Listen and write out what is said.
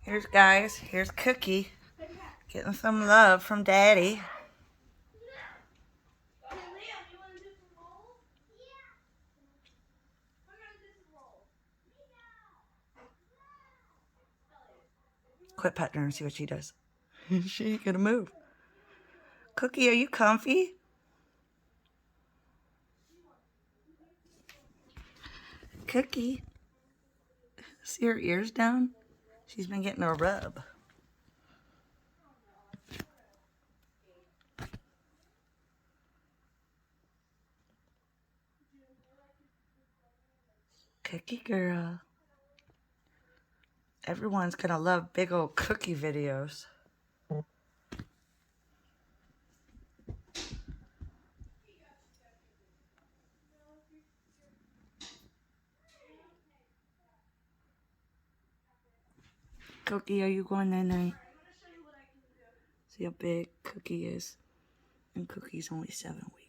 Here's guys. Here's Cookie. Getting some love from Daddy. Quit petting her and see what she does. She ain't gonna move. Cookie, are you comfy? Cookie. See her ears down? She's been getting a rub. Cookie girl. Everyone's gonna love big old Cookie videos. Cookie, are you going night-night? See how big Cookie is? And Cookie's only 7 weeks.